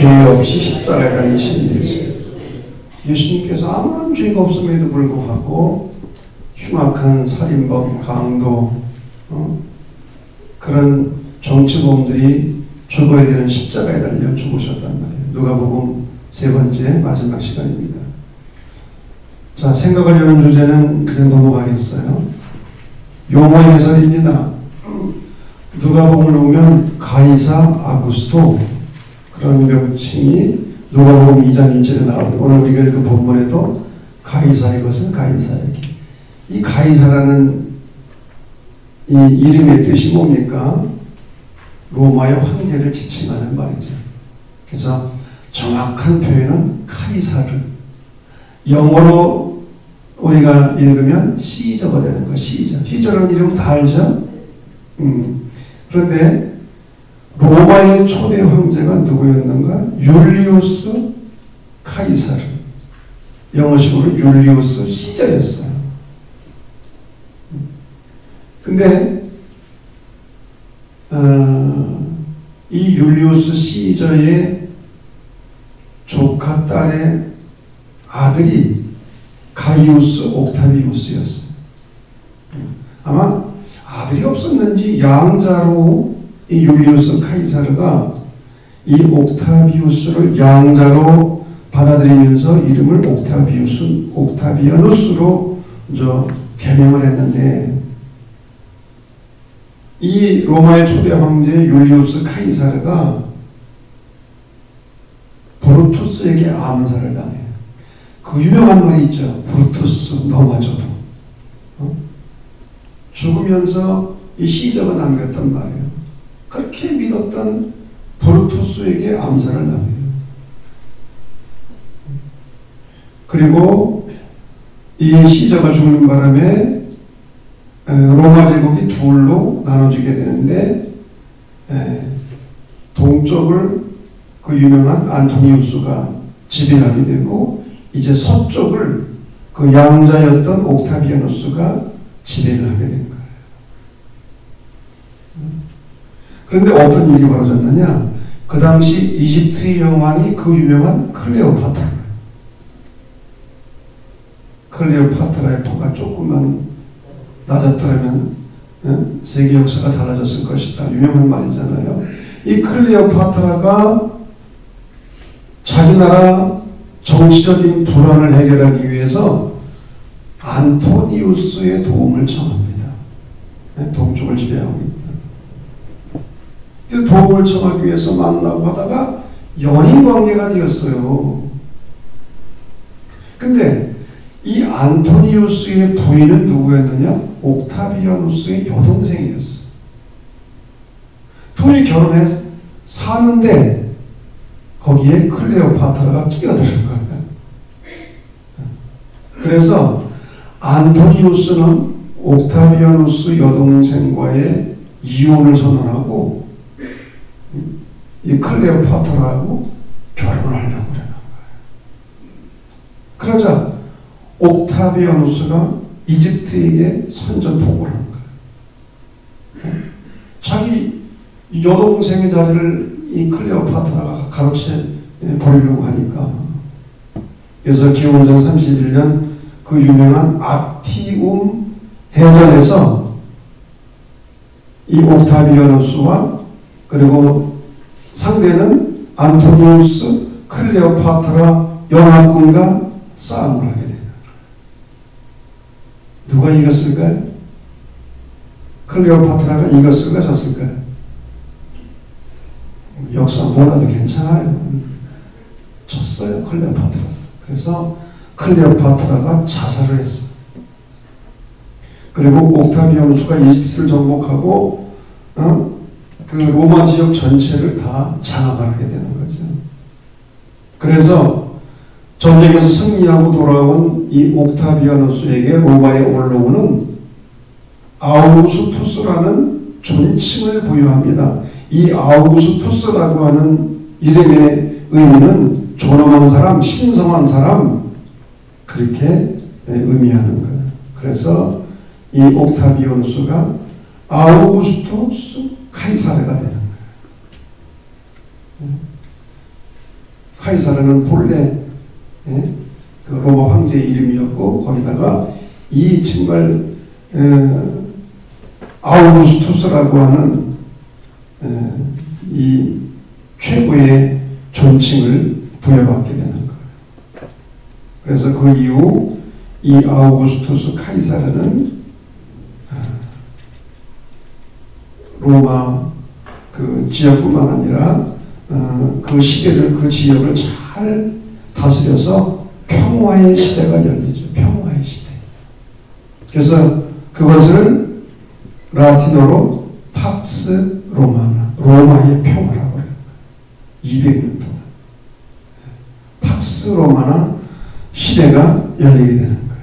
죄 없이 십자가에 달리신 예수. 예수님께서 아무런 죄가 없음에도 불구하고 흉악한 살인범, 강도, 그런 정치범들이 죽어야 되는 십자가에 달려 죽으셨단 말이에요. 누가복음 3번째 마지막 시간입니다. 자, 생각하려는 주제는 그냥 넘어가겠어요. 용어의 해설입니다. 누가복음을 보면 가이사 아구스토, 그런 명칭이 누가복음 2장 2절에 나오고, 오늘 우리가 읽은 본문에도 가이사의 것은 가이사에게. 이 가이사라는 이 이름의 뜻이 뭡니까? 로마의 황제를 지칭하는 말이죠. 그래서 정확한 표현은 카이사르. 영어로 우리가 읽으면 시저가 되는 거예요. 시저라는 이름 다 알죠? 그런데 로마의 초대 황제가 누구였는가? 율리우스 카이사르. 영어식으로 율리우스 시저였어요. 근데 이 율리우스 시저의 조카 딸의 아들이 가이우스 옥타비우스였어요. 아마 아들이 없었는지 양자로 이 율리우스 카이사르가 이 옥타비우스를 양자로 받아들이면서 이름을 옥타비아누스로 개명을 했는데, 이 로마의 초대 황제 율리우스 카이사르가 브루투스에게 암살을 당해요. 그 유명한 말이 있죠. 브루투스 너마저도. 죽으면서 이 시저가 남겼단 말이에요. 그렇게 믿었던 브루투스에게 암살을 당해요. 그리고 이 시저가 죽는 바람에 로마 제국이 둘로 나눠지게 되는데, 동쪽을 그 유명한 안토니우스가 지배하게 되고, 이제 서쪽을 그 양자였던 옥타비아누스가 지배를 하게 된 거예요. 그런데 어떤 일이 벌어졌느냐? 그 당시 이집트의 여왕이 그 유명한 클레오파트라. 클레오파트라의 터가 조금만 낮았더라면 세계 역사가 달라졌을 것이다. 유명한 말이잖아요. 이 클레오파트라가 자기 나라 정치적인 불안을 해결하기 위해서 안토니우스의 도움을 청합니다. 동쪽을 지배하고 있다. 도움을 청하기 위해서 만나고 하다가 연인 관계가 되었어요. 근데 이 안토니우스의 부인은 누구였느냐? 옥타비아누스의 여동생이었어. 둘이 결혼해서 사는데 거기에 클레오파트라가 끼어드는 거예요. 그래서 안토니우스는 옥타비아누스 여동생과의 이혼을 선언하고 이 클레오파트라하고 결혼을 하려고 그러는 거예요. 그러자 옥타비아누스가 이집트에게 선전포고를 한 거예요. 자기 여동생의 자리를 이 클레오파트라가 가로채 버리려고 하니까, 그래서 기원전 31년 그 유명한 악티움 해전에서 이 옥타비아누스와 그리고 상대는 안토니우스 클레오파트라 연합군과 싸움을 하게 됩니다. 누가 이겼을까요? 클레오파트라가 이겼을까 졌을까요? 역사 몰라도 괜찮아요. 졌어요, 클레오파트라. 그래서 클레오파트라가 자살을 했어요. 그리고 옥타비아누스가 이집트를 정복하고 그 로마 지역 전체를 다 장악하게 되는 거죠. 그래서 전쟁에서 승리하고 돌아온 이 옥타비아누스에게 로마에 올라오는 아우구스투스라는 존칭을 부여합니다. 이 아우구스투스라고 하는 이름의 의미는 존엄한 사람, 신성한 사람, 그렇게 의미하는 거예요. 그래서 이 옥타비아누스가 아우구스투스 카이사르가 되는 거예요. 카이사르는 본래 그 로마 황제의 이름이었고, 거기다가 이 정말 아우구스투스라고 하는 이 최고의 존칭을 부여받게 되는 거예요. 그래서 그 이후 이 아우구스투스 카이사르는 로마 그 지역뿐만 아니라 그 시대를, 그 지역을 잘 다스려서 평화의 시대가 열리죠. 평화의 시대. 그래서 그것을 라틴어로 팍스 로마나, 로마의 평화라고 해요. 200년 동안 팍스 로마나 시대가 열리게 되는 거예요.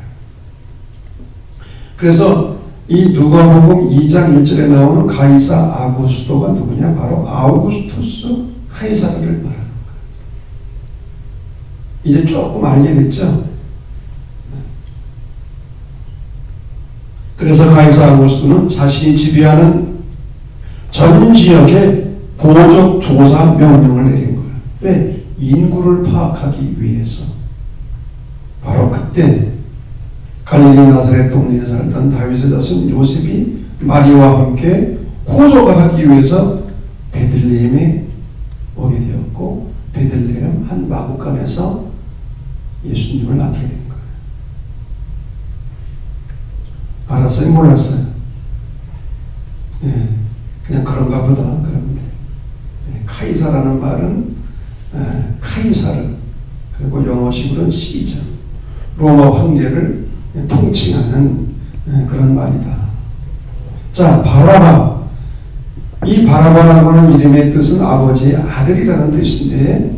그래서 이 누가복음 2장 1절에 나오는 가이사 아구스토가 누구냐? 바로 아우구스투스 카이사르를 말하는 거예요. 이제 조금 알게 됐죠? 그래서 가이사 아구스토는 자신이 지배하는 전 지역에 보호적 조사 명령을 내린 거예요. 왜? 인구를 파악하기 위해서. 바로 그때 갈릴리 나사렛 동네에 살던 다윗의 자손 요셉이 마리아와 함께 호적을 하기 위해서 베들레헴에 오게 되었고, 베들레헴 한 마구간에서 예수님을 낳게 된 거예요. 알았어요? 몰랐어요? 그냥 그런가 보다. 그런데 카이사라는 말은 카이사르, 그리고 영어식으로는 시저, 로마 황제를 통칭하는 그런 말이다. 자, 바라바. 이 바라바라고 하는 이름의 뜻은 아버지의 아들이라는 뜻인데,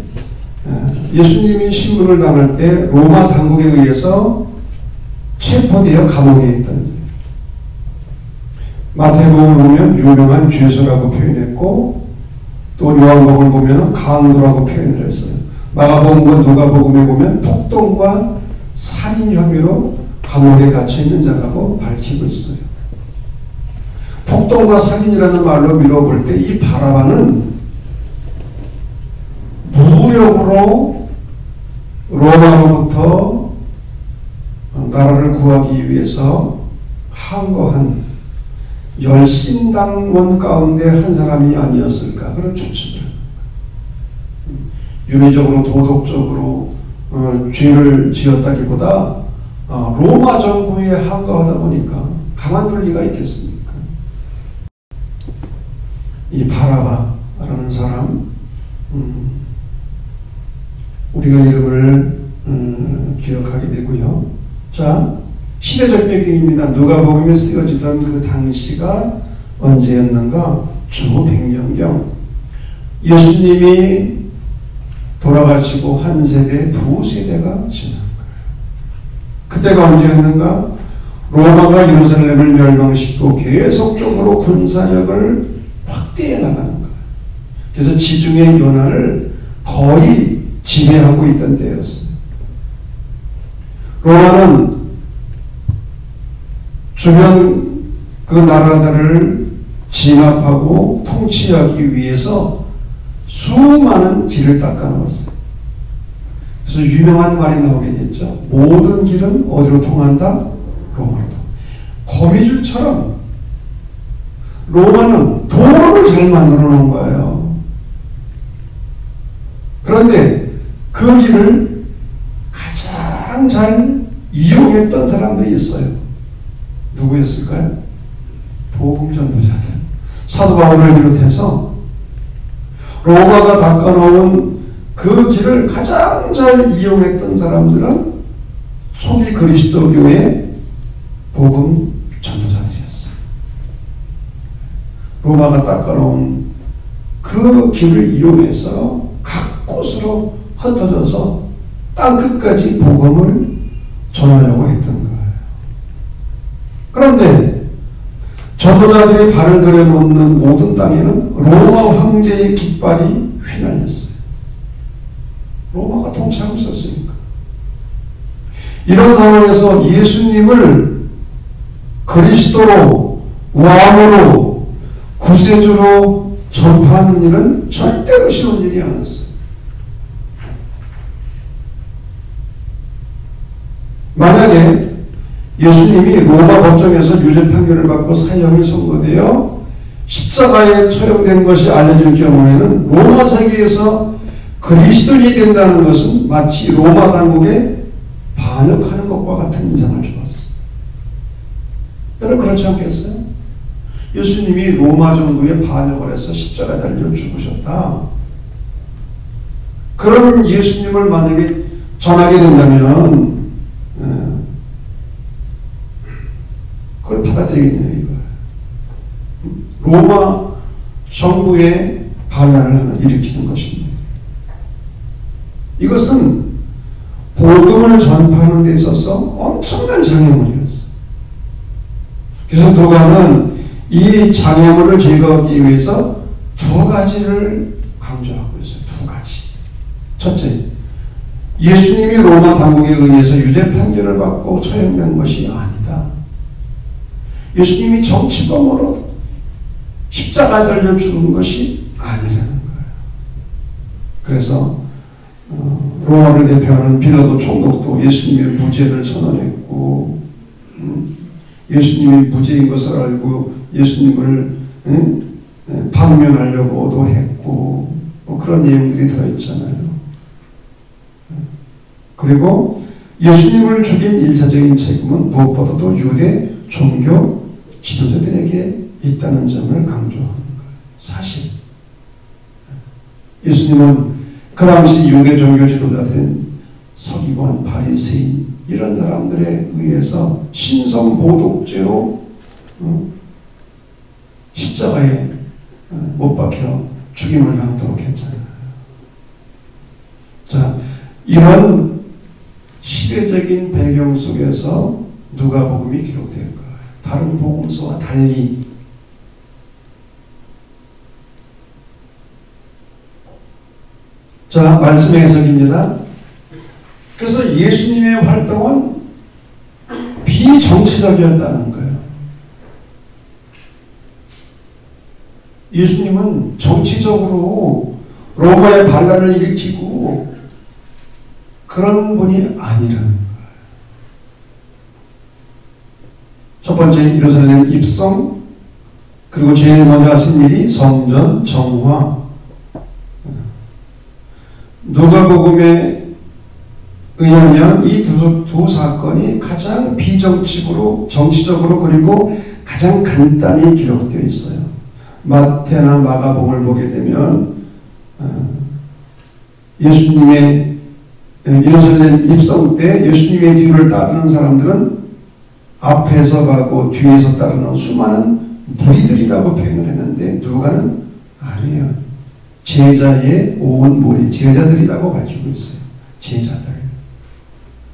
예수님이 신문을 담을 때 로마 당국에 의해서 체포되어 감옥에 있던 거예요. 마태복음을 보면 유명한 죄수라고 표현했고, 또 요한복음을 보면 강도라고 표현을 했어요. 마가복음과 누가복음에 보면 폭동과 살인 혐의로 감옥에 갇혀 있는 자라고 밝히고 있어요. 폭동과 살인이라는 말로 밀어볼 때 이 바라바는 무력으로 로마로부터 나라를 구하기 위해서 항거한 열심당원 가운데 한 사람이 아니었을까, 그런 추측을. 윤리적으로 도덕적으로 죄를 지었다기보다 로마 정부에 항거하다 보니까 가만둘 리가 있겠습니까? 이 바라바라는 사람, 우리가 이름을 기억하게 되고요. 자, 시대적 배경입니다. 누가복음에 쓰여지던 그 당시가 언제였는가? 주 100년경. 예수님이 돌아가시고 한 세대, 두 세대가 지난 거예요. 그때가 언제였는가? 로마가 예루살렘을 멸망시키고 계속적으로 군사력을 확대해 나가는 거예요. 그래서 지중해 연안을 거의 지배하고 있던 때였어요. 로마는 주변 그 나라들을 진압하고 통치하기 위해서 수많은 길을 닦아놓았어요. 그래서 유명한 말이 나오게 됐죠. 모든 길은 어디로 통한다? 로마로. 거미줄처럼 로마는 도로를 잘 만들어 놓은 거예요. 그런데 그 길을 가장 잘 이용했던 사람들이 있어요. 누구였을까요? 복음 전도자들. 사도 바울을 비롯해서 로마가 닦아놓은 그 길을 가장 잘 이용했던 사람들은 초기 그리스도교의 복음 전도자들이었어요. 로마가 닦아놓은 그 길을 이용해서 각 곳으로 흩어져서 땅끝까지 복음을 전하려고 했던 거예요. 그런데 전도자들이 발을 들여놓는 모든 땅에는 로마 황제의 깃발이 휘날렸어요. 로마가 통치하고 있었으니까. 이런 상황에서 예수님을 그리스도로, 왕으로, 구세주로 전파하는 일은 절대로 쉬운 일이 아니었어요. 만약에 예수님이 로마 법정에서 유죄 판결을 받고 사형이 선고되어 십자가에 처형된 것이 알려질 경우에는 로마 세계에서 그리스도인이 된다는 것은 마치 로마 당국에 반역하는 것과 같은 인상을 주었어. 여러분 그렇지 않겠어요? 예수님이 로마 정부에 반역을 해서 십자가에 달려 죽으셨다. 그런 예수님을 만약에 전하게 된다면 그걸 받아들이겠냐 이거예요. 로마 정부의 반란을 하나 일으키는 것입니다. 이것은 복음을 전파하는 데 있어서 엄청난 장애물이었어. 그래서 누가는 이 장애물을 제거하기 위해서 두 가지를 강조하고 있어요. 두 가지. 첫째, 예수님이 로마 당국에 의해서 유죄 판결을 받고 처형된 것이 아니다. 예수님이 정치범으로 십자가에 달려 죽은 것이 아니라는 거예요. 그래서 로마를 대표하는 빌라도 총독도 예수님의 무죄를 선언했고 예수님이 무죄인 것을 알고 예수님을 방면하려고도 했고 그런 내용들이 들어있잖아요. 그리고 예수님을 죽인 일차적인 책임은 무엇보다도 유대 종교 지도자들에게 있다는 점을 강조하는 거예요. 사실 예수님은 그 당시 유대 종교 지도자들은 서기관, 바리새인 이런 사람들에 의해서 신성모독죄로 십자가에 못 박혀 죽임을 당하도록 했잖아요. 자, 이런 시대적인 배경 속에서 누가복음이 기록된 거예요. 다른 복음서와 달리. 자, 말씀의 해석입니다. 그래서 예수님의 활동은 비정치적이었다는 거예요. 예수님은 정치적으로 로마의 반란을 일으키고 그런 분이 아니라는 거예요. 첫 번째, 예루살렘 입성, 그리고 제일 먼저 하신 일이 성전 정화. 누가복음에 의하면 이 두 사건이 가장 비정치적으로, 정치적으로 그리고 가장 간단히 기록되어 있어요. 마태나 마가복음을 보게 되면 예수님의 예루살렘 입성 때 예수님의 뒤를 따르는 사람들은 앞에서 가고 뒤에서 따르는 수많은 무리들이라고 표현을 했는데 누가는 아니에요. 제자의 온 무리, 제자들이라고 밝히고 있어요. 제자들.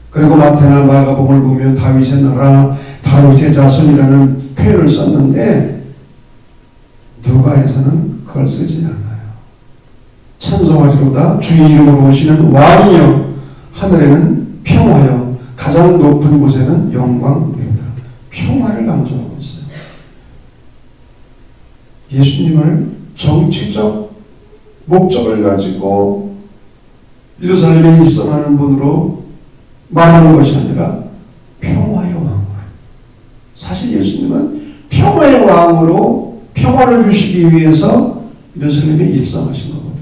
그리고 마태나 마가복음을 보면 다윗의 나라, 다윗의 자손이라는 표현을 썼는데 누가에서는 그걸 쓰지 않아요. 찬송하리로다 주의 이름으로 오시는 왕이여 하늘에는 평화여 가장 높은 곳에는 영광이로다. 평화를 강조하고 있어요. 예수님을 정치적 목적을 가지고 예루살렘에 입성하는 분으로 말하는 것이 아니라 평화의 왕으로. 사실 예수님은 평화의 왕으로 평화를 주시기 위해서 예루살렘에 입성하신 거거든요.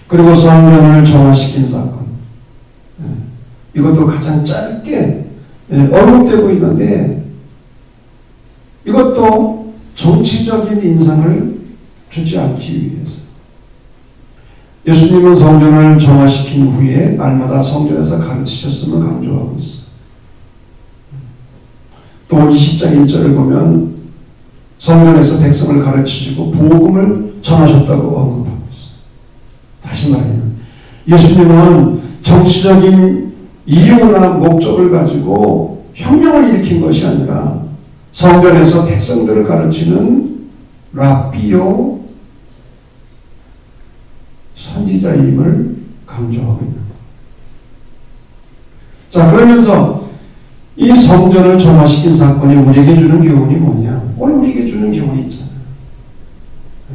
그리고 성전을 정화시킨 사건. 이것도 가장 짧게 언급되고 있는데 이것도 정치적인 인상을 주지 않기 위해서. 예수님은 성전을 정화시킨 후에 날마다 성전에서 가르치셨음을 강조하고 있어요. 또 20장 1절을 보면 성전에서 백성을 가르치시고 복음을 전하셨다고 언급하고 있어요. 다시 말하면 예수님은 정치적인 이유나 목적을 가지고 혁명을 일으킨 것이 아니라 성전에서 백성들을 가르치는 라비오 선지자임을 강조하고 있는 거예요. 자, 그러면서 이 성전을 정화시킨 사건이 우리에게 주는 교훈이 뭐냐? 오늘 우리에게 주는 교훈이 있잖아요.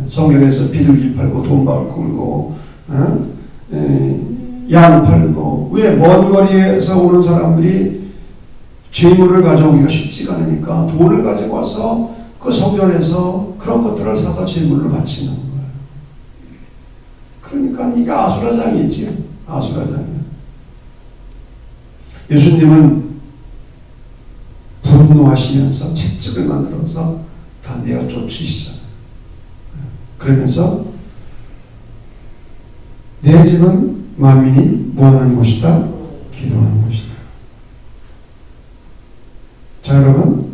성경에서 비둘기 팔고 돈 벌고 양 팔고, 왜 먼 거리에서 오는 사람들이 재물을 가져오기가 쉽지가 않으니까 돈을 가지고 와서 그 성전에서 그런 것들을 사서 재물을 바치는 거예요. 그러니까 이게 아수라장이지요. 아수라장이에요. 예수님은 분노하시면서 채찍을 만들어서 다 내어 쫓으시잖아요. 그러면서 내 집은 만민이 뭐하는 곳이다? 기도하는 곳이다. 자, 여러분,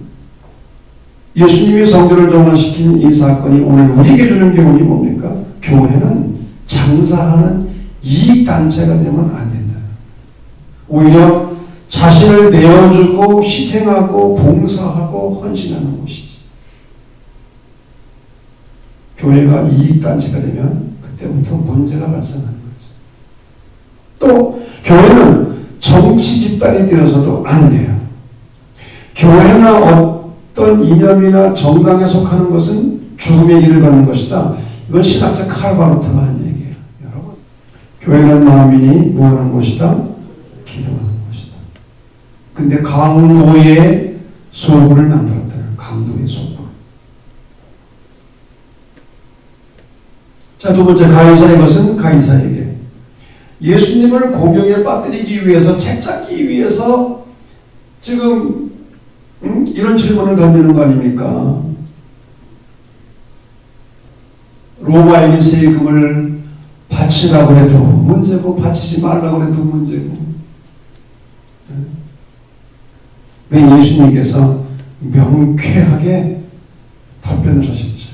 예수님이 성전을 정화시킨 이 사건이 오늘 우리에게 주는 교훈이 뭡니까? 교회는 장사하는 이익단체가 되면 안 된다. 오히려 자신을 내어주고 희생하고 봉사하고 헌신하는 곳이지. 교회가 이익단체가 되면 그때부터 문제가 발생하는 거죠. 또 교회는 정치 집단이 되어서도 안 돼요. 교회나 어떤 이념이나 정당에 속하는 것은 죽음의 일을 받는 것이다. 이건 신학자 칼 바로트가 한 얘기예요. 여러분, 교회는 만민이 뭐하는 곳이다? 기도하는 곳이다. 근데 강도의 소굴을 만들었대요. 강도의 소굴. 자, 두 번째, 가이사의 것은 가이사에게. 예수님을 공경에 빠뜨리기 위해서, 책잡기 위해서 지금 이런 질문을 던지는 거 아닙니까? 로마에게 세금을 바치라고 해도 문제고, 바치지 말라고 해도 문제고. 왜 예수님께서 명쾌하게 답변을 하셨죠?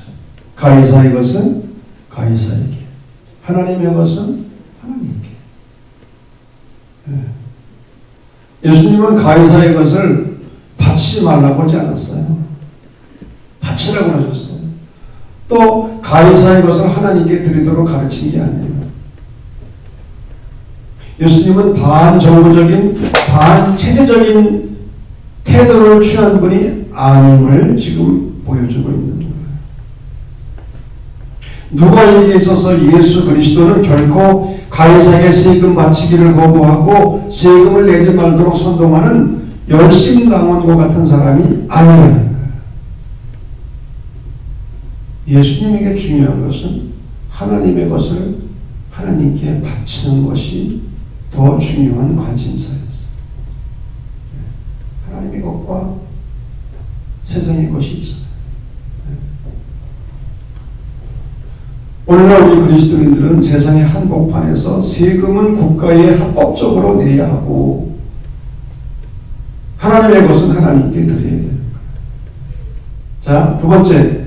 가이사의 것은 가이사에게, 하나님의 것은 하나님께. 예수님은 가이사의 것을 바치지 말라고 하지 않았어요. 바치라고 하셨어요. 또 가이사의 것을 하나님께 드리도록 가르친 게 아니에요. 예수님은 반정부적인, 반체제적인 태도를 취한 분이 아님을 지금 보여주고 있는 거예요. 누가 이에 있어서 예수 그리스도는 결코 가이사에게 세금 바치기를 거부하고 세금을 내지 말도록 선동하는 열심당원과 같은 사람이 아니라는 거예요. 예수님에게 중요한 것은 하나님의 것을 하나님께 바치는 것이 더 중요한 관심사였어요. 하나님의 것과 세상의 것이 있잖아요. 오늘날 우리 그리스도인들은 세상의 한복판에서 세금은 국가에 합법적으로 내야 하고 하나님의 것은 하나님께 드려야 되는 거예요. 자, 두 번째,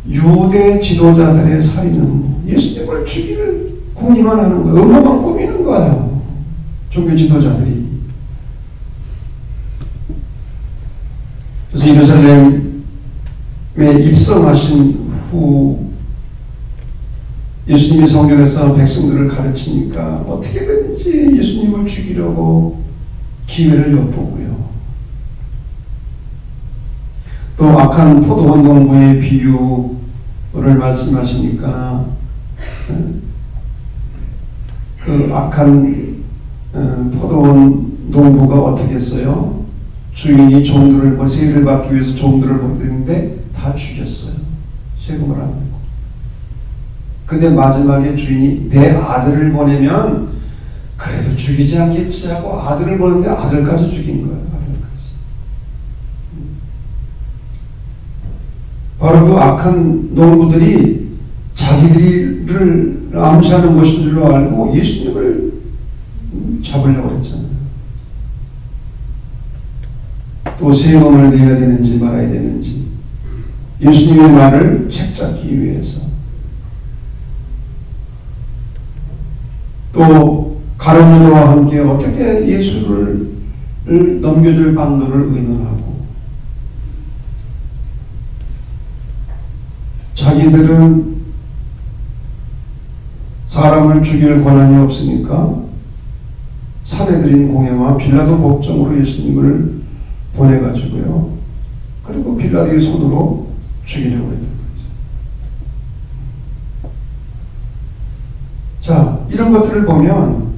유대 지도자들의 살인은 예수님을 죽이는 궁리만 하는 거예요. 음모만 꾸미는 거예요. 종교 지도자들이. 그래서 예루살렘에 입성하신 후 예수님이 성전에서 백성들을 가르치니까 어떻게든지 예수님을 죽이려고 기회를 엿보고요. 또 악한 포도원 농부의 비유를 말씀하시니까 그 악한 포도원 농부가 어떻게 했어요? 주인이 종들을, 세를 받기 위해서 종들을 보냈는데 다 죽였어요. 세금을 안 내고. 근데 마지막에 주인이 내 아들을 보내면 그래도 죽이지 않겠지 하고 아들을 보냈는데 아들까지 죽인 거예요. 아들까지. 바로 그 악한 농부들이 자기들을 암시하는 것인 줄로 알고 예수님을 잡으려고 했잖아요. 또 세금을 내야 되는지 말아야 되는지 예수님의 말을 책잡기 위해서 또 가룟유다와 함께 어떻게 예수를 넘겨줄 방도를 의논하고 자기들은 사람을 죽일 권한이 없으니까 사내들인 공회와 빌라도 법정으로 예수님을 보내가지고요. 그리고 빌라도의 손으로 죽이려고 했던 거죠. 자, 이런 것들을 보면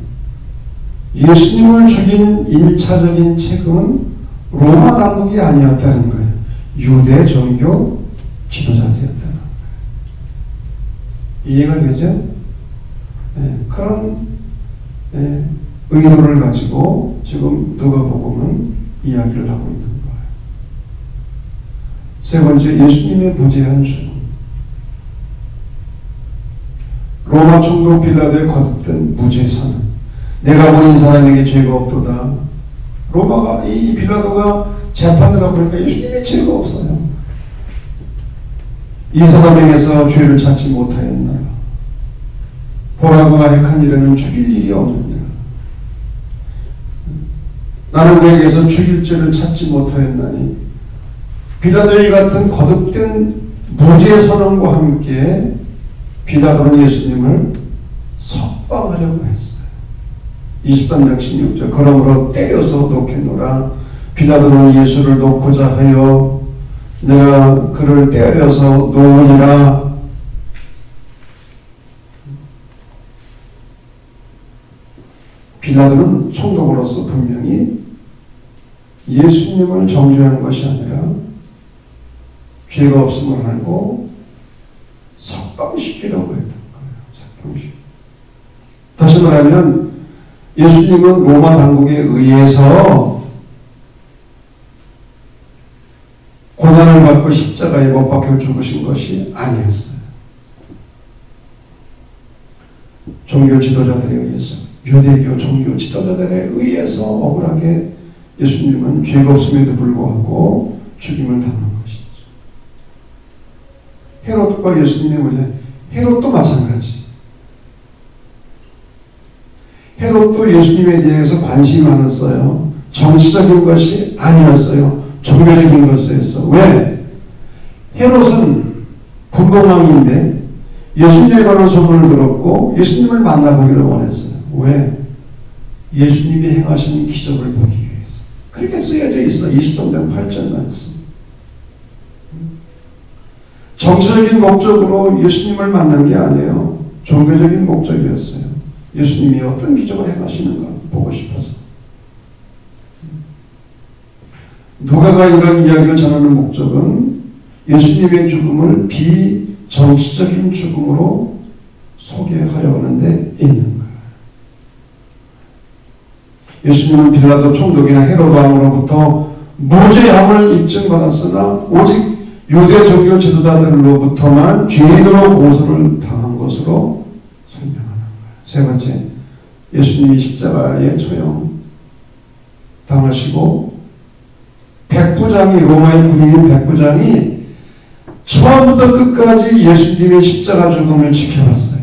예수님을 죽인 1차적인 책임은 로마 당국이 아니었다는 거예요. 유대 종교 지도자들이었다는 거예요. 이해가 되죠? 그런 의도를 가지고 지금 누가복음은 이야기를 하고 있는 거예요. 세 번째, 예수님의 무죄한 죽음. 로마 총독 빌라도의 거듭된 무죄 선언. 내가 본 이 사람에게 죄가 없도다. 로마가 이 빌라도가 재판을 하고 보니까 예수님의 죄가 없어요. 이 사람에게서 죄를 찾지 못하였나. 보라 그가 행한 일에는 죽일 일이 없느니라. 나는 그에게서 죽일 죄를 찾지 못하였나니. 빌라도의 같은 거듭된 무죄 선언과 함께 빌라도는 예수님을 석방하려고 했어요. 23장 16절 그러므로 때려서 놓겠노라. 빌라도는 예수를 놓고자 하여 내가 그를 때려서 놓으리라. 빌라도는 총독으로서 분명히 예수님을 정죄한 것이 아니라 죄가 없음을 알고 석방시키려고 했던 거예요. 석방시키고. 다시 말하면 예수님은 로마 당국에 의해서 고난을 받고 십자가에 못 박혀 죽으신 것이 아니었어요. 종교 지도자들에 의해서, 유대교 종교 지도자들에 의해서 억울하게 예수님은 죄가 없음에도 불구하고 죽임을 당한 것이죠. 헤롯과 예수님의 문제, 헤롯도 마찬가지. 헤롯도 예수님에 대해서 관심이 많았어요. 정치적인 것이 아니었어요. 종교적인 것이었어. 왜? 헤롯은 분봉왕인데 예수님에 관한 소문을 들었고 예수님을 만나보기를 원했어요. 왜? 예수님이 행하시는 기적을 보기 위해서. 그렇게 쓰여져 있어. 23장 8절 말씀. 정치적인 목적으로 예수님을 만난 게 아니에요. 종교적인 목적이었어요. 예수님이 어떤 기적을 행하시는가 보고 싶어서. 누가가 이런 이야기를 전하는 목적은 예수님의 죽음을 비정치적인 죽음으로 소개하려고 하는데 있는 거예요. 예수님은 빌라도 총독이나 헤롯 왕으로부터 무죄함을 입증받았으나 오직 유대 종교 지도자들로부터만 죄인으로 고소를 당한 것으로 설명하는 거예요. 세 번째, 예수님이 십자가에 초형 당하시고 백부장이, 로마의 군인 백부장이 처음부터 끝까지 예수님의 십자가 죽음을 지켜봤어요.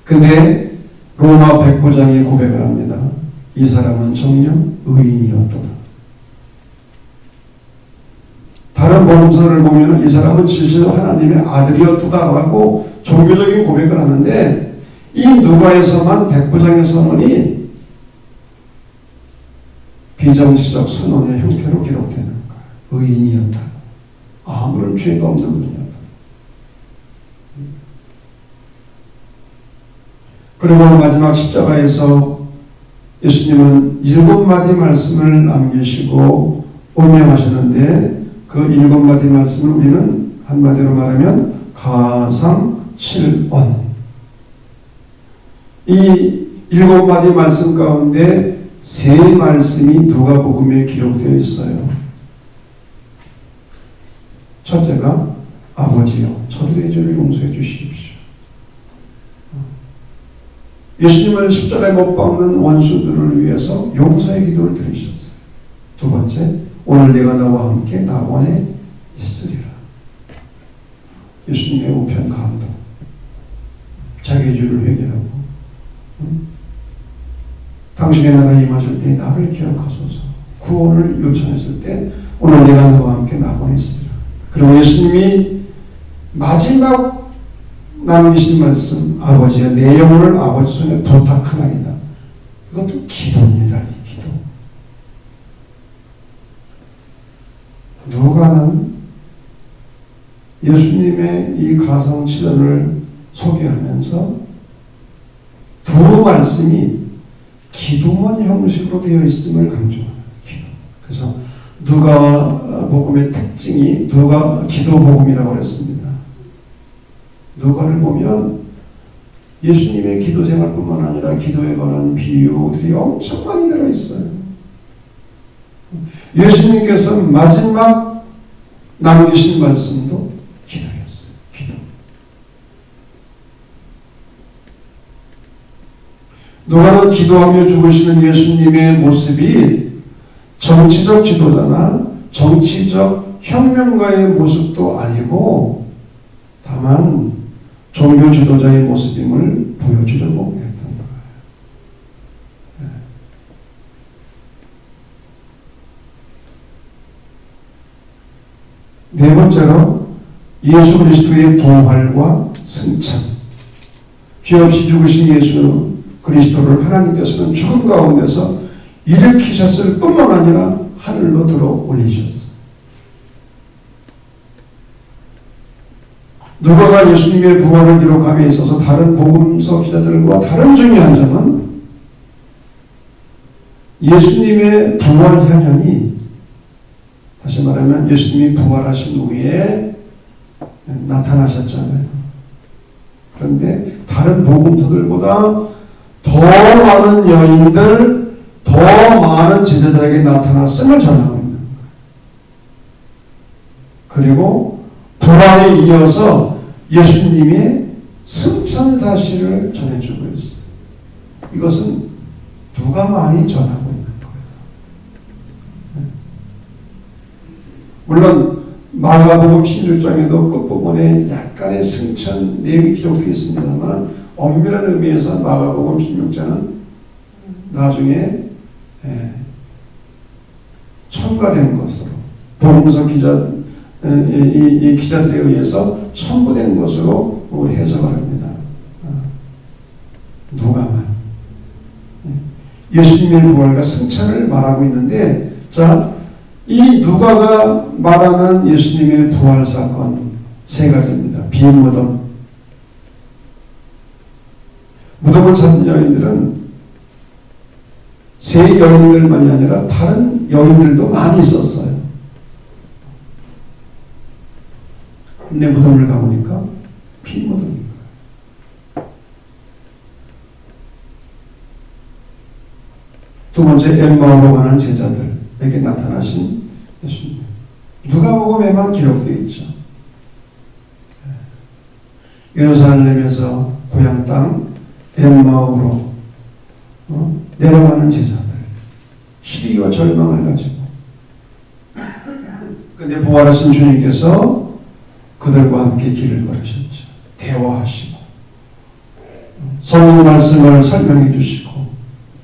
근데 로마 백부장이 고백을 합니다. 이 사람은 정녕 의인이었도다. 다른 복음서를 보면 이 사람은 진실로 하나님의 아들이었다라고 종교적인 고백을 하는데 이 누가에서만 백부장의 선언이 비정치적 선언의 형태로 기록되는 거예요. 의인이었다. 아무런 죄가 없는 분이었다. 그리고 마지막 십자가에서 예수님은 7마디 말씀을 남기시고 운명하셨는데 그 7마디 말씀을 우리는 한마디로 말하면 가상칠언. 이 7마디 말씀 가운데 3말씀이 누가복음에 기록되어 있어요. 첫째가 아버지여 저들의 죄를 용서해 주십시오. 예수님은 십자가에 못 박는 원수들을 위해서 용서의 기도를 드리셨어요. 두 번째, 오늘 내가 나와 함께 낙원에 있으리라. 예수님의 우편 감동. 자기의 죄를 회개하고 당신의 나라에 임하실 때 나를 기억하소서. 구원을 요청했을 때 오늘 내가 나와 함께 낙원에 있으리라. 그리고 예수님이 마지막 남기신 말씀, 아버지야 내 영혼을 아버지 손에 부탁하나이다. 이것도 기도입니다. 이 기도. 누가는 예수님의 이 가상칠언을 소개하면서 두 말씀이 기도원 형식으로 되어 있음을 강조합니다. 기도. 그래서 누가복음의 특징이 기도복음이라고 그랬습니다. 누가를 보면 예수님의 기도 생활뿐만 아니라 기도에 관한 비유들이 엄청 많이 들어있어요. 예수님께서 마지막 남기신 말씀도 기도였어요. 기도. 누가는 기도하며 죽으시는 예수님의 모습이 정치적 지도자나 정치적 혁명가의 모습도 아니고 다만 종교 지도자의 모습임을 보여주려고 했던 거예요. 네 번째로 예수 그리스도의 부활과 승천. 죄 없이 죽으신 예수 그리스도를 하나님께서는 죽음 가운데서 일으키셨을 뿐만 아니라 하늘로 들어 올리셨어요. 누가가 예수님의 부활을 기록함에 있어서 다른 복음서 기자들과 다른 중요한 점은 예수님의 부활 향연이, 다시 말하면 예수님이 부활하신 후에 나타나셨잖아요. 그런데 다른 복음서들보다 더 많은 여인들, 더 많은 제자들에게 나타났음을 전하고 있는 거예요. 그리고 부활에 이어서 예수님의 승천 사실을 전해주고 있어요. 이것은 누가 많이 전하고 있는 거예요. 물론 마가복음 16장에도 끝부분에 약간의 승천 내용이 기록되어 있습니다만 엄밀한 의미에서 마가복음 16장은 나중에 첨가된 것으로 복음서 이 기자들에 의해서 첨부된 것으로 해석을 합니다. 누가만 예수님의 부활과 승천을 말하고 있는데, 자, 이 누가가 말하는 예수님의 부활 사건 세 가지입니다. 빈 무덤. 무덤을 찾는 여인들은 세 여인들만이 아니라 다른 여인들도 많이 있었어요. 근데 무덤을 가보니까 빈 무덤인 거예요. 두 번째, 엠마오로 가는 제자들에게 나타나신 예수님. 누가복음에만 기록되어 있죠. 예루살렘에서 고향 땅 엠마오로 내려가는 제자들, 시기와 절망을 가지고. 근데 부활하신 주님께서 그들과 함께 길을 걸으셨죠. 대화하시고 성경 말씀을 설명해 주시고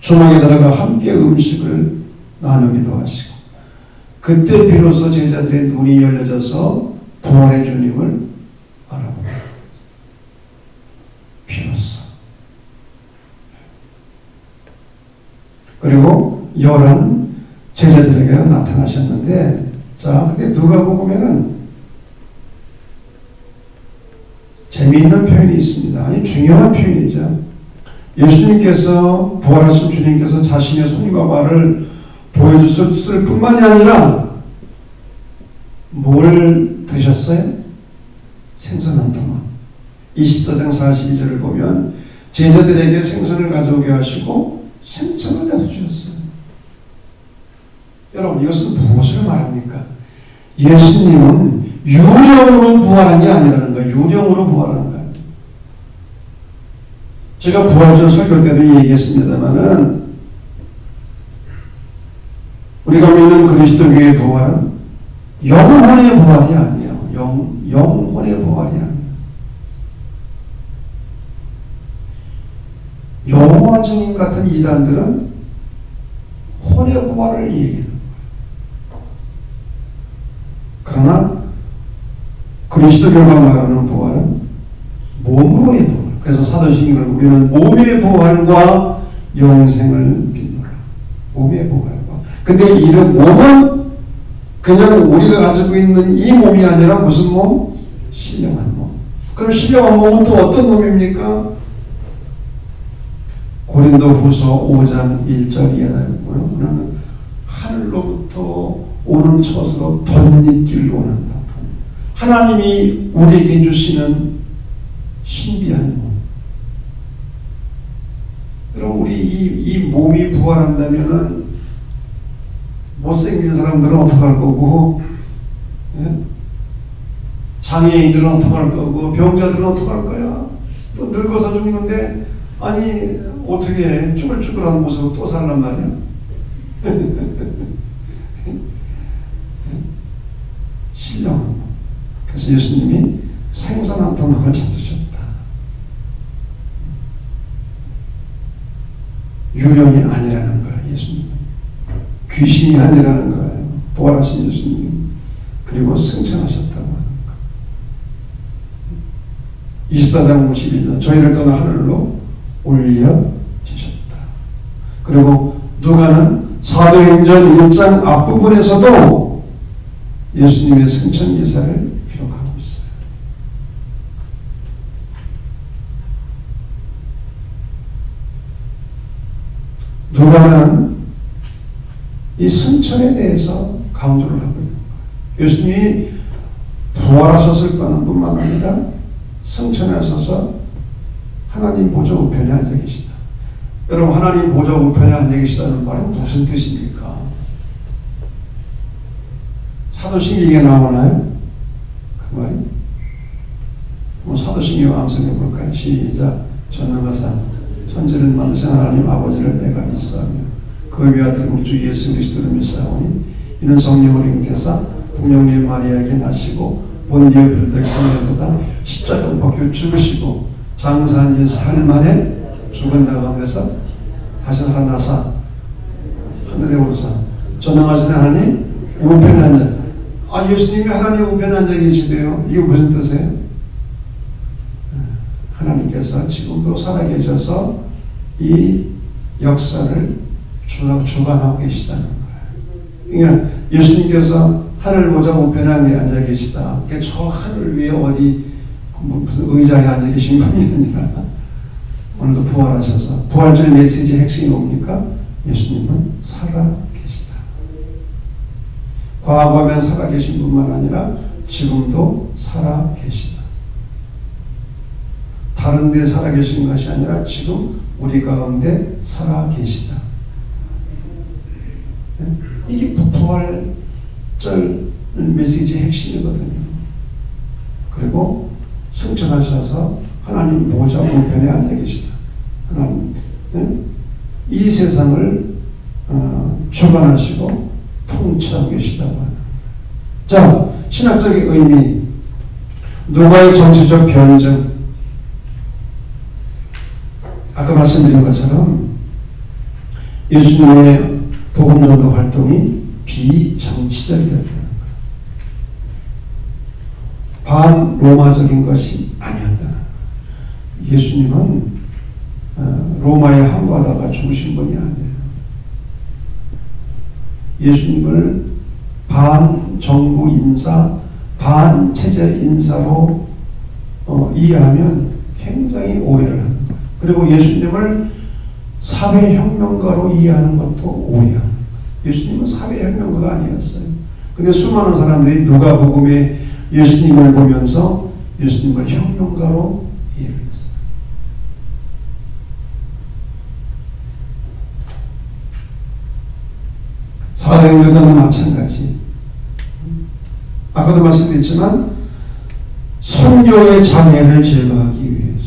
주막에 들어가 함께 음식을 나누기도 하시고, 그때 비로소 제자들의 눈이 열려져서 부활의 주님을 알아보고, 비로소. 그리고 11 제자들에게 나타나셨는데, 자, 근데 누가복음에는 재미있는 표현이 있습니다. 아니, 중요한 표현이죠. 예수님께서, 부활하신 주님께서 자신의 손과 발을 보여주셨을 뿐만이 아니라 뭘 드셨어요? 생선 한 토막. 24장 42절을 보면 제자들에게 생선을 가져오게 하시고 생선을 가져주셨어요. 여러분, 이것은 무엇을 말합니까? 예수님은 유령으로 부활한 게 아니라는 거예요. 유령으로 부활하는 거예요. 제가 부활절 설교 때도 얘기했습니다만은, 우리가 믿는 그리스도교의 부활은 영혼의 부활이 아니에요. 영혼의 부활이 아니에요. 여호와 증인 같은 이단들은 혼의 부활을 얘기해요. 그러나 그리스도교가 말하는 부활은 몸으로의 부활. 그래서 사도신경을 우리는 몸의 부활과 영생을 빛내라. 몸의 부활과. 근데 이 몸은 그냥 우리가 가지고 있는 이 몸이 아니라 무슨 몸? 신령한 몸. 그럼 신령한 몸은 또 어떤 몸입니까? 고린도후서 5장 1절 이하에 보면 우리는 하늘로부터 오는 처소로 덧입기를 원한다. 하나님이 우리에게 주시는 신비한 몸. 여러분 우리 이 몸이 부활한다면은 못생긴 사람들은 어떡할 거고, 예? 장애인들은 어떡할 거고, 병자들은 어떡할 거야? 또 늙어서 죽는데 아니 어떻게 쭈글쭈글한 모습으로 또 살란 말이야? 신령한 몸. 그래서 예수님이 생선한 도막을 찾으셨다. 유령이 아니라는 거예요. 예수님은 귀신이 아니라는 거예요. 부활하신 예수님. 그리고 승천하셨다고 하는 거. 24장 51절 저희를 떠나 하늘로 올려지셨다. 그리고 누가는 사도행전 1장 앞부분에서도 예수님의 승천 기사를 기록하고 있어요. 누가는 이 승천에 대해서 강조를 하고 있는 거예요. 예수님이 부활하셨을 뿐만 아니라 승천하셔서 하나님 보좌 우편에 앉아 계시다. 여러분 하나님 보좌 우편에 앉아 계시다는 말은 무슨 뜻입니까? 사도신경에 나오나요? 그 말이? 사도신경 암송해 볼까요? 시작. 전능하사 천지를 만드신 하나님 아버지를 내가 믿사오며 그 외아들 우리 주 예수 그리스도를 믿사오니 이는 성령을 잉태사 동정녀 마리아에게 나시고 본디오 빌라도의 고난보다 십자가 못 박혀 죽으시고 장사한 지 사흘 만에 죽은 자 가운데서 다시 살아나사 하늘에 오르사 전능하신 하나님 우편에 앉아. 예수님이 하나님 우편에 앉아 계시대요. 이게 무슨 뜻이에요? 하나님께서 지금도 살아계셔서 이 역사를 주관하고 계시다는 거예요. 그러니까 예수님께서 하늘 보좌 우편에 앉아 계시다. 그러니까 저 하늘 위에 어디 무슨 의자에 앉아 계신 분이 아니라 오늘도 부활하셔서 부활절 메시지의 핵심이 뭡니까? 예수님은 살아계시다. 과거면 살아계신 뿐만 아니라 지금도 살아계시다. 다른 데 살아계신 것이 아니라 지금 우리 가운데 살아계시다. 이게 부활절 메시지의 핵심이거든요. 그리고 승천하셔서 하나님 보좌 우편에 앉아 계시다. 하나님 이 세상을 주관하시고 통치하고 계시다고 하는. 자, 신학적인 의미, 누가의 정치적 변증. 아까 말씀드린 것처럼 예수님의 복음전도 활동이 비정치적이었다는 거예요. 반로마적인 것이 아니었다는 거예요. 예수님은 로마에 항거하다가 죽으신 분이 아니에요. 예수님을 반정부 인사, 반체제 인사로 이해하면 굉장히 오해를 하는 거예요. 그리고 예수님을 사회혁명가로 이해하는 것도 오해하는 거예요. 예수님은 사회혁명가가 아니었어요. 근데 수많은 사람들이 누가복음에 예수님을 보면서 예수님을 혁명가로 이해를 했어요. 사도행전도 마찬가지. 아까도 말씀드렸지만 선교의 장애를 제거하기 위해서.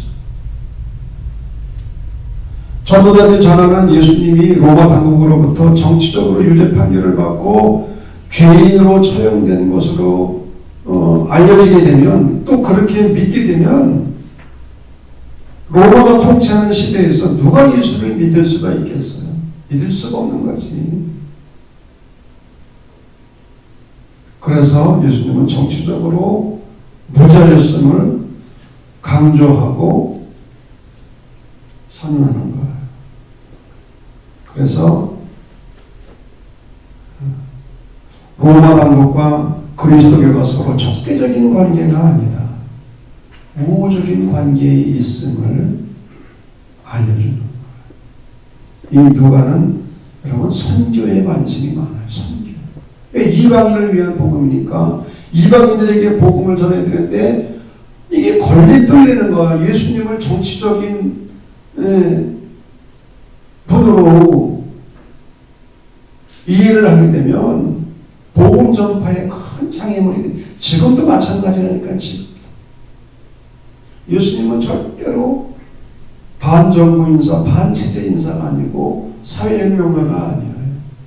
전도자들이 전하는 예수님이 로마 당국으로부터 정치적으로 유죄 판결을 받고 죄인으로 처형된 것으로 알려지게 되면, 또 그렇게 믿게 되면 로마가 통치하는 시대에서 누가 예수를 믿을 수가 있겠어요? 믿을 수가 없는 거지. 그래서 예수님은 정치적으로 무자였음을 강조하고 선언하는 거예요. 그래서 로마 당국과 그리스도교가 서로 적대적인 관계가 아니라 우호적인 관계에 있음을 알려주는 거예요. 이 누가는 여러분 선교에 관심이 많아요. 선교. 이방인을 위한 복음이니까 이방인들에게 복음을 전해드렸는데 이게 걸림돌리는 거야. 예수님을 정치적인 분으로 이해를 하게 되면 복음 전파에 큰 장애물이 돼. 지금도 마찬가지라니까. 지금 예수님은 절대로 반정부 인사, 반체제 인사가 아니고 사회혁명가가 아니에요.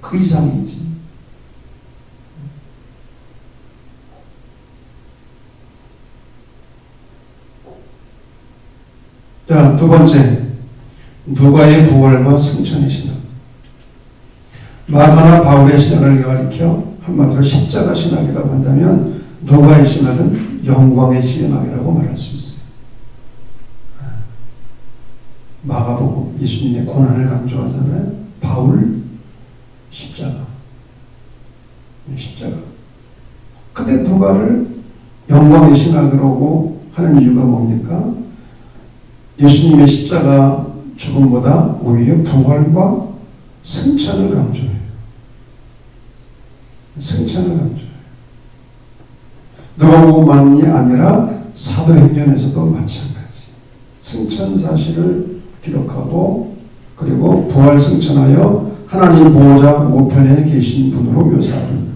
그 이상이지. 자, 두 번째, 누가의 부활과 승천의 신앙. 마가나 바울의 신앙을 가리켜 한마디로 십자가 신학이라고 한다면 누가의 신학은 영광의 신학이라고 말할 수 있어요. 마가복음 예수님의 고난을 강조하잖아요. 바울 십자가. 근데 누가를 영광의 신학이라고 하는 이유가 뭡니까? 예수님의 십자가 죽음보다 오히려 부활과 승천을 강조해요. 누가복음만이 아니라 사도행전에서도 마찬가지. 승천 사실을 기록하고 그리고 부활 승천하여 하나님 보호자 우편에 계신 분으로 묘사합니다.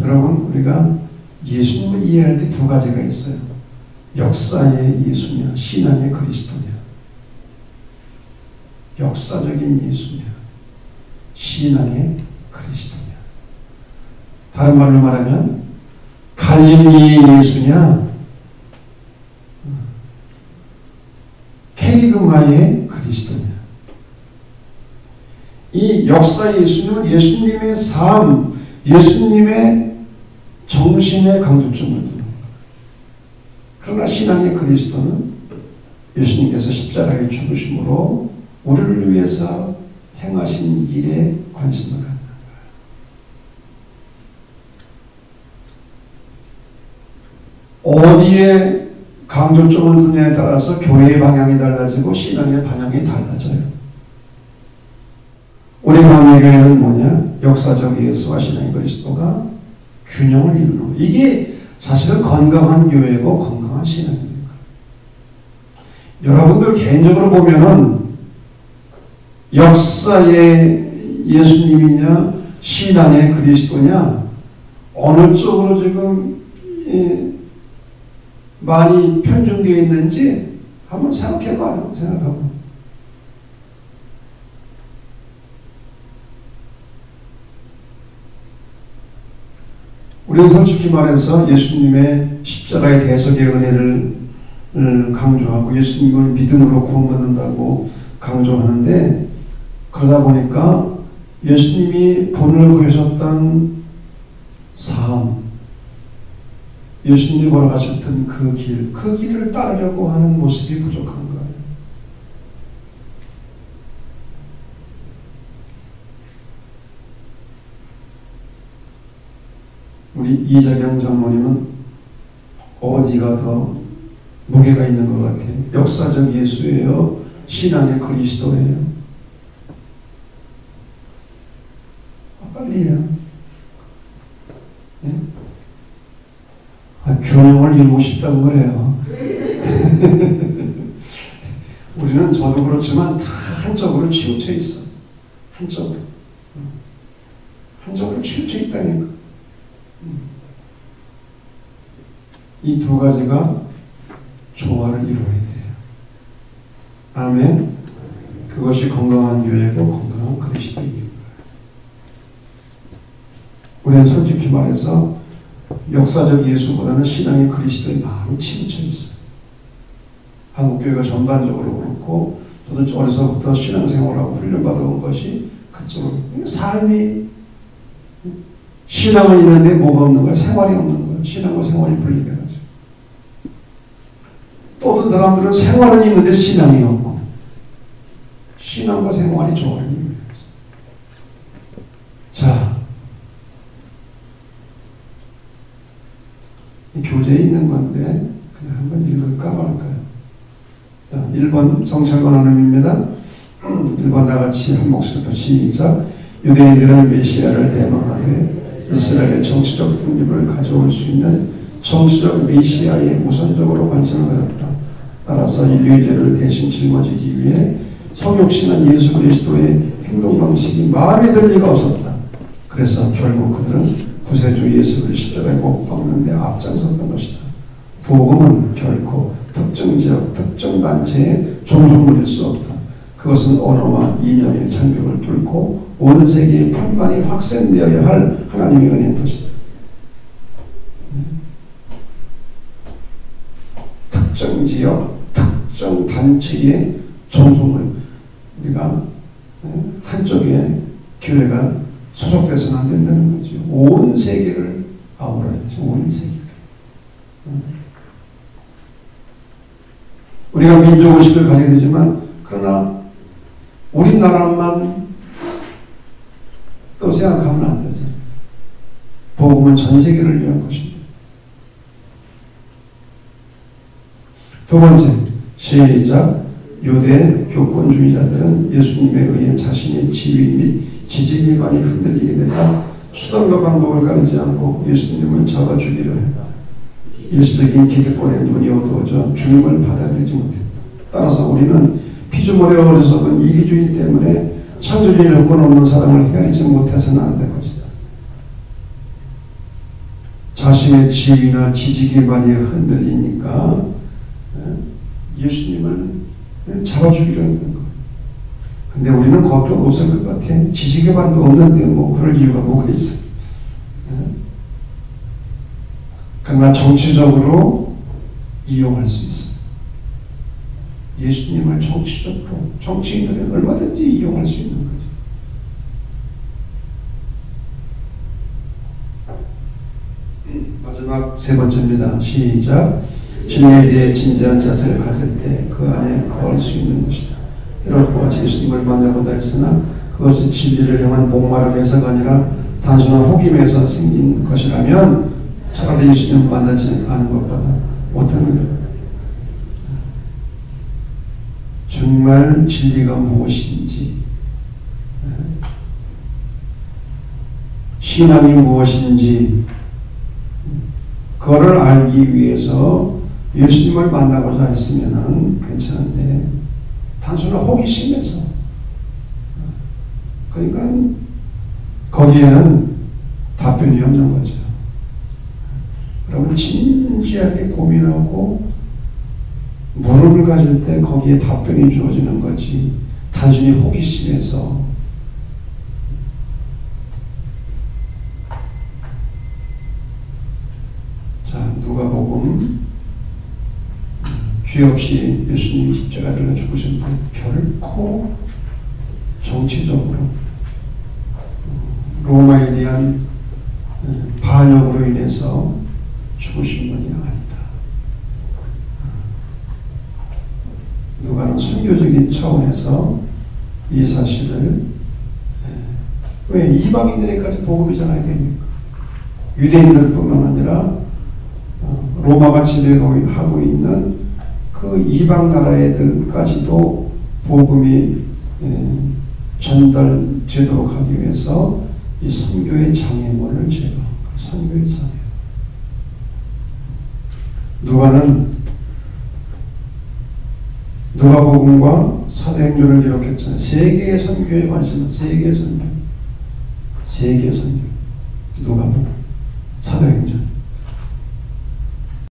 여러분, 우리가 예수님을 이해할 때 두 가지가 있어요. 역사의 예수냐, 신앙의 그리스도냐. 역사적인 예수냐, 신앙의 그리스도냐. 다른 말로 말하면 갈릴리의 예수냐, 캐리그마의 그리스도냐. 이 역사 예수는 예수님의 삶, 예수님의 정신의 강조점을 두는 거예요. 그러나 신앙의 그리스도는 예수님께서 십자가에 죽으심으로 우리를 위해서 행하신 일에 관심을 갖는 거예요. 어디에 강조점을 두냐에 따라서 교회의 방향이 달라지고 신앙의 방향이 달라져요. 우리 광야교회는 뭐냐? 역사적 예수와 신앙의 그리스도가 균형을 이루는 거예요. 이게 사실은 건강한 교회고 건강한 신앙입니다. 여러분들 개인적으로 보면은 역사의 예수님이냐 신앙의 그리스도냐 어느 쪽으로 지금 많이 편중되어 있는지 한번 생각해봐요. 생각하고. 우리는 솔직히 말해서 예수님의 십자가의 대속의 은혜를 강조하고 예수님을 믿음으로 구원받는다고 강조하는데 그러다 보니까 예수님이 본을 보여줬던 삶, 예수님이 걸어가셨던 그 길을 따르려고 하는 모습이 부족한 거예요. 우리 이자경 장모님은 어디가 더 무게가 있는 것 같아요? 역사적 예수예요? 신앙의 그리스도예요? 빨리 해요. 네? 균형을 이루고 싶다고 그래요. 우리는 저도 그렇지만 다 한쪽으로 치우쳐 있어. 한쪽으로 치우쳐 있다니까. 이 두 가지가 조화를 이루어야 돼요. 아멘. 그것이 건강한 교회고 건강한 그리스도입니다. 우리는 솔직히 말해서 역사적 예수보다는 신앙의 그리스도에 많이 치우쳐 있어요. 한국교회가 전반적으로 그렇고 저도 어려서부터 신앙생활하고 훈련받아온 것이 그쪽으로. 삶이 신앙은 있는데 뭐가 없는 거야? 생활이 없는 거야. 신앙과 생활이 분리돼가지고. 또 어떤 사람들은 생활은 있는데 신앙이 없고 신앙과 생활이 조화를 이루어야지. 자, 교재에 있는 건데 그냥 한번 읽을까 말까요? 자, 1번 성찰과 나눔입니다. 1번 다같이 한 목소리로 시작. 유대인들은 메시아를 대망하되 이스라엘의 정치적 독립을 가져올 수 있는 정치적 메시아에 우선적으로 관심을 가졌다. 따라서 인류의 죄를 대신 짊어지기 위해 성육신한 예수 그리스도의 행동 방식이 마음에 들 리가 없었다. 그래서 결국 그들은 구세주 예수를 십자가에 못 박는 데 앞장섰던 것이다. 복음은 결코 특정 지역, 특정 단체의 종속물일 수 없다. 그것은 언어와 이념의 장벽을 뚫고 온 세계에 풍만이 확산되어야 할 하나님의 은혜의 것이다. 특정 지역, 특정 단체의 종속물, 우리가 한쪽에 교회가 소속돼서는 안 된다는 거죠. 온 세계를 아우러야죠. 온 세계를. 우리가 민족의식을 가져야 되지만, 그러나 우리나라만 또 생각하면 안 되죠. 복음은 전 세계를 위한 것입니다. 두 번째, 시작. 유대 교권주의자들은 예수님에 의해 자신의 지위 및 지지 기반이 흔들리게 되자 수단과 방법을 가리지 않고 예수님을 잡아 죽이려 했다. 일시적인 기득권에 눈이 어두워져 주님을 받아들이지 못했다. 따라서 우리는 피조물의 어리석은 이기주의 때문에 창조주의 여건 없는 사람을 헤아리지 못해서는 안 될 것이다. 자신의 지위나 지지 기반이 흔들리니까 예수님을 잡아 죽이려 했던 거예요. 근데 우리는 걱정 못할 것 같아. 지지 기반도 없는데 뭐 그럴 이유가 뭐가 있어. 그러나 정치적으로 이용할 수 있어. 예수님을 정치적으로, 정치인들은 얼마든지 이용할 수 있는 거죠. 마지막 세 번째입니다. 시작. 진리에 대해 진지한 자세를 가질 때 그 안에 거할 수 있는 것이다. 이럴 것 같이 예수님을 만나보다 했으나 그것이 진리를 향한 목마름에서가 아니라 단순한 호기심에서 생긴 것이라면 차라리 예수님을 만나지 않은 것보다 못하는 거예요. 정말 진리가 무엇인지, 신앙이 무엇인지 그거를 알기 위해서 예수님을 만나고자 했으면 괜찮은데 단순한 호기심에서, 그러니까 거기에는 답변이 없는 거죠. 여러분 진지하게 고민하고 물음을 가질 때 거기에 답변이 주어지는 거지 단순히 호기심에서 자, 누가복음 죄 없이 예수님이 십자가를 죽으신 분 결코 정치적으로 로마에 대한 반역으로 인해서 죽으신 분이 아니다. 누가는 선교적인 차원에서 이 사실을, 왜 이방인들에게까지 복음이 전해야 되니까. 유대인들뿐만 아니라 로마가 지배하고 있는 그 이방 나라애들까지도 복음이 전달되도록 하기 위해서 이 선교의 장애물을 제거한 거예요. 선교의 장애. 누가복음과 사도행전을 기록했잖아요. 세계의 선교에 관심은 세계의 선교. 누가복음, 사도행전.